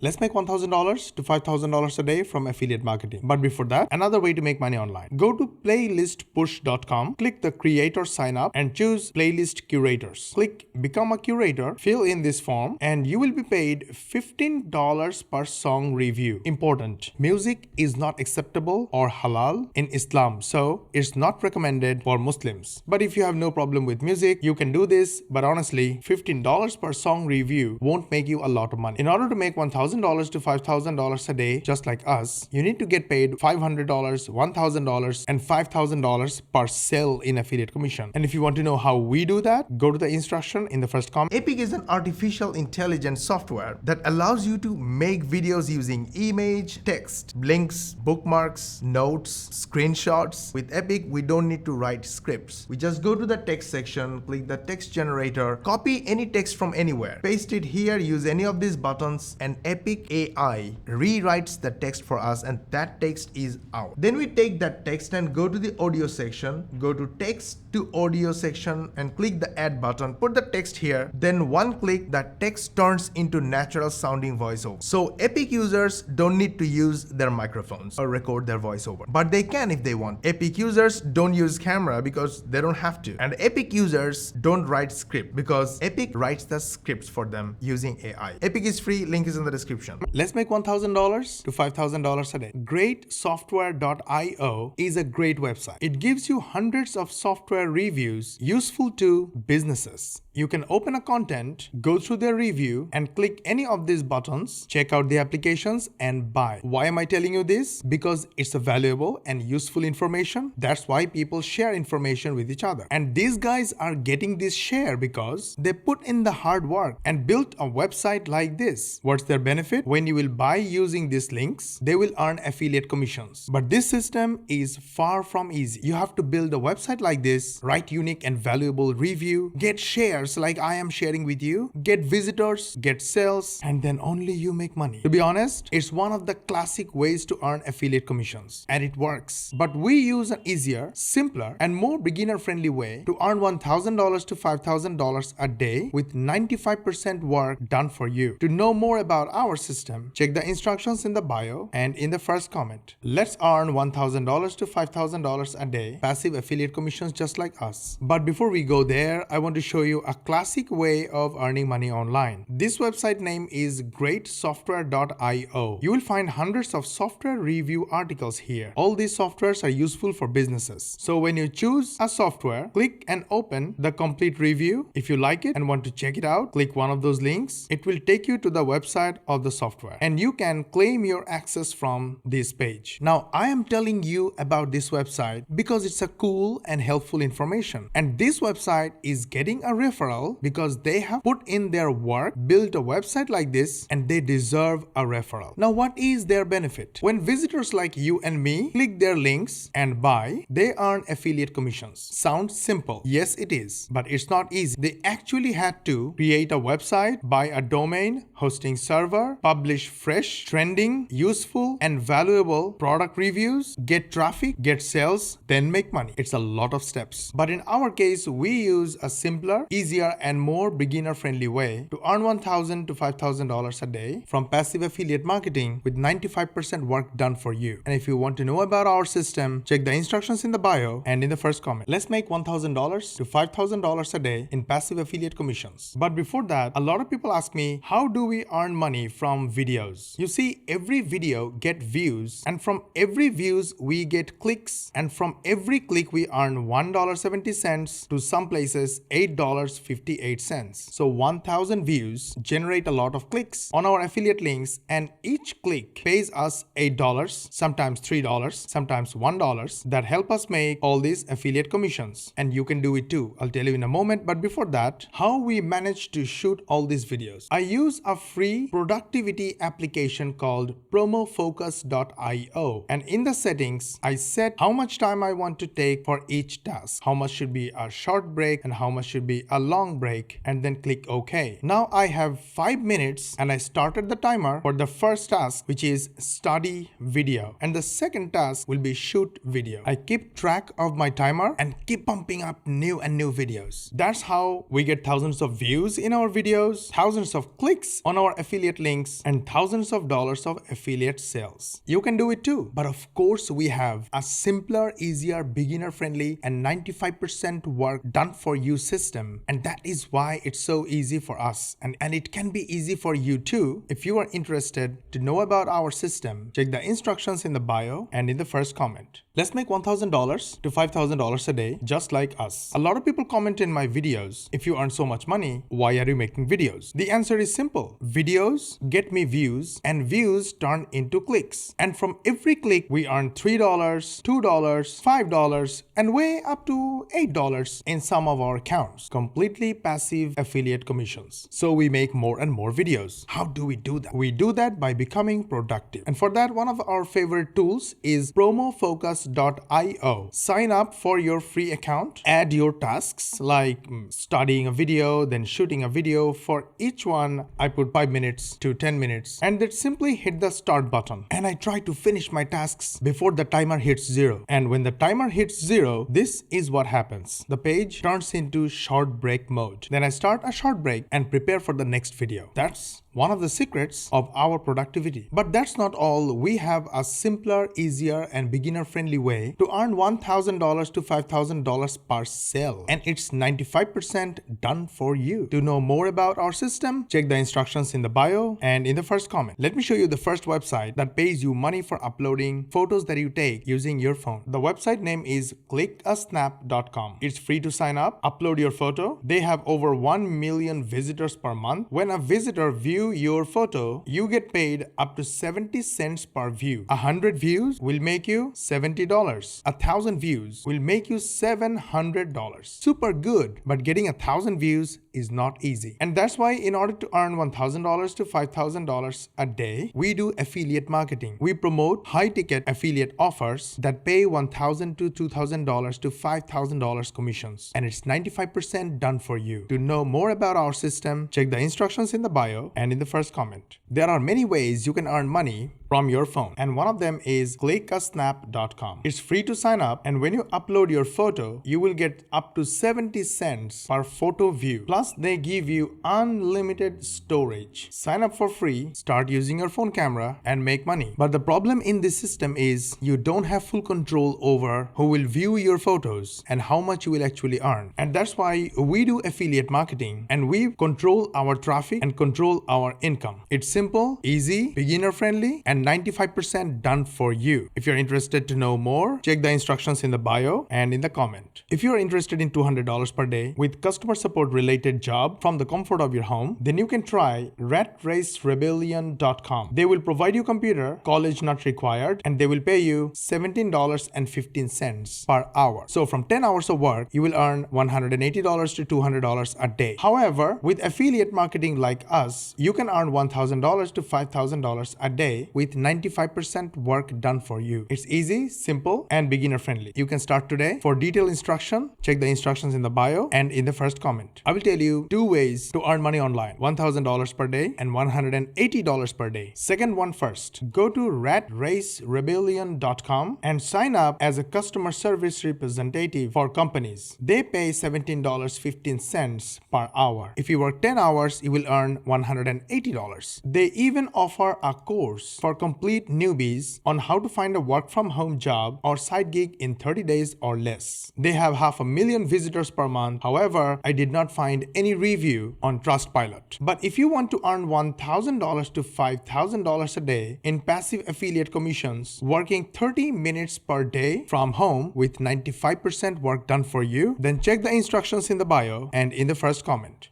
Let's make $1,000 to $5,000 a day from affiliate marketing. But before that, another way to make money online. Go to playlistpush.com, click the creator sign up and choose playlist curators. Click become a curator, fill in this form and you will be paid $15 per song review. Important, music is not acceptable or halal in Islam, so it's not recommended for Muslims. But if you have no problem with music, you can do this, but honestly, $15 per song review won't make you a lot of money. In order to make $1,000 to $5,000 a day, just like us, you need to get paid $500, $1,000 and $5,000 per sale in affiliate commission. And if you want to know how we do that, go to the instruction in the first comment. Epic is an artificial intelligence software that allows you to make videos using image, text, links, bookmarks, notes, screenshots. With Epic, we don't need to write scripts. We just go to the text section, click the text generator, copy any text from anywhere, paste it here, use any of these buttons, and Epic AI rewrites the text for us, and that text is out. Then we take that text and go to the audio section, go to text to audio section and click the add button, put the text here, then one click, that text turns into natural sounding voiceover. So Epic users don't need to use their microphones or record their voiceover, but they can if they want. Epic users don't use camera because they don't have to, and Epic users don't write script because Epic writes the scripts for them using AI. Epic is free, link is in the description. Let's make $1,000 to $5,000 a day. Greatsoftware.io is a great website. It gives you hundreds of software reviews useful to businesses. You can open a content, go through their review and click any of these buttons, check out the applications and buy. Why am I telling you this? Because it's a valuable and useful information. That's why people share information with each other. And these guys are getting this share because they put in the hard work and built a website like this. What's their benefit? When you will buy using these links, they will earn affiliate commissions. But this system is far from easy. You have to build a website like this, write unique and valuable review, get shares like I am sharing with you, get visitors, get sales, and then only you make money. To be honest, it's one of the classic ways to earn affiliate commissions, and it works. But we use an easier, simpler, and more beginner-friendly way to earn $1,000 to $5,000 a day with 95% work done for you. To know more about our system, check the instructions in the bio and in the first comment. Let's earn $1,000 to $5,000 a day, passive affiliate commissions just like us. But before we go there, I want to show you a classic way of earning money online. This website name is greatsoftware.io. You will find hundreds of software review articles here. All these softwares are useful for businesses. So when you choose a software, click and open the complete review. If you like it and want to check it out, click one of those links. It will take you to the website of the software and you can claim your access from this page. Now, I am telling you about this website because it's a cool and helpful information. And this website is getting a referral because they have put in their work, built a website like this, and they deserve a referral. Now, what is their benefit? When visitors like you and me click their links and buy, they earn affiliate commissions. Sounds simple. Yes, it is, but it's not easy. They actually had to create a website, buy a domain, hosting server, publish fresh, trending, useful, and valuable product reviews, get traffic, get sales, then make money. It's a lot of steps. But in our case, we use a simpler, easier, and more beginner-friendly way to earn $1,000 to $5,000 a day from passive affiliate marketing with 95% work done for you. And if you want to know about our system, check the instructions in the bio and in the first comment. Let's make $1,000 to $5,000 a day in passive affiliate commissions. But before that, a lot of people ask me, how do we earn money from videos? You see, every video get views, and from every views we get clicks, and from every click we earn $1.70 to some places $8.58. So 1,000 views generate a lot of clicks on our affiliate links, and each click pays us $8, sometimes $3, sometimes $1 that help us make all these affiliate commissions. And you can do it too. I'll tell you in a moment. But before that, how we managed to shoot all these videos. I use a free productivity application called promofocus.io, and in the settings I set how much time I want to take for each task. How much should be a short break and how much should be a long break and then click OK. Now I have 5 minutes and I started the timer for the first task, which is study video, and the second task will be shoot video. I keep track of my timer and keep pumping up new and new videos. That's how we get thousands of views in our videos, thousands of clicks on our affiliate links, and thousands of dollars of affiliate sales. You can do it too. But of course, we have a simpler, easier, beginner-friendly, and 95% work done for you system. And that is why it's so easy for us. And it can be easy for you too. If you are interested to know about our system, check the instructions in the bio and in the first comment. Let's make $1,000 to $5,000 a day just like us. A lot of people comment in my videos, if you earn so much money, why are you making videos? The answer is simple. Videos get me views and views turn into clicks. And from every click, we earn $3, $2, $5, and way up to $8 in some of our accounts. Completely passive affiliate commissions. So we make more and more videos. How do we do that? We do that by becoming productive. And for that, one of our favorite tools is promofocus.io. Sign up for your free account, add your tasks like studying a video, then shooting a video. For each one, I put 5 minutes to 10 minutes, and then simply hit the start button. And I try to finish my tasks before the timer hits 0. And when the timer hits 0, this is what happens. The page turns into short break mode. Then I start a short break and prepare for the next video. That's one of the secrets of our productivity. But that's not all. We have a simpler, easier, and beginner-friendly way to earn $1,000 to $5,000 per sale. And it's 95% done for you. To know more about our system, check the instructions in the bio and in the first comment. Let me show you the first website that pays you money for uploading photos that you take using your phone. The website name is clickasnap.com. It's free to sign up, upload your photo. They have over 1 million visitors per month. When a visitor views your photo, you get paid up to 70 cents per view. 100 views will make you $70. 1,000 views will make you $700. Super good, but getting 1,000 views is not easy. And that's why in order to earn $1,000 to $5,000 a day, we do affiliate marketing. We promote high-ticket affiliate offers that pay $1,000 to $2,000 to $5,000 commissions. And it's 95% done for you. To know more about our system, check the instructions in the bio and in the first comment. There are many ways you can earn money from your phone, and one of them is clickasnap.com. It's free to sign up, and when you upload your photo, you will get up to 70 cents per photo view. Plus, they give you unlimited storage. Sign up for free, start using your phone camera, and make money. But the problem in this system is you don't have full control over who will view your photos and how much you will actually earn. And that's why we do affiliate marketing, and we control our traffic and control our income. It's simple, easy, beginner-friendly, and 95% done for you. If you're interested to know more, check the instructions in the bio and in the comment. If you're interested in $200 per day with customer support related job from the comfort of your home, then you can try ratracerebellion.com. They will provide you computer, college not required, and they will pay you $17.15 per hour. So from 10 hours of work, you will earn $180 to $200 a day. However, with affiliate marketing like us, you can earn $1,000 to $5,000 a day with 95% work done for you. It's easy, simple, and beginner friendly. You can start today. For detailed instruction, check the instructions in the bio and in the first comment. I will tell you 2 ways to earn money online: $1,000 per day and $180 per day. Second one first. Go to ratracerebellion.com and sign up as a customer service representative for companies. They pay $17.15 per hour. If you work 10 hours, you will earn $180. They even offer a course for complete newbies on how to find a work from home job or side gig in 30 days or less. They have 500,000 visitors per month. However, I did not find any review on Trustpilot. But if you want to earn $1,000 to $5,000 a day in passive affiliate commissions, working 30 minutes per day from home with 95% work done for you, then check the instructions in the bio and in the first comment.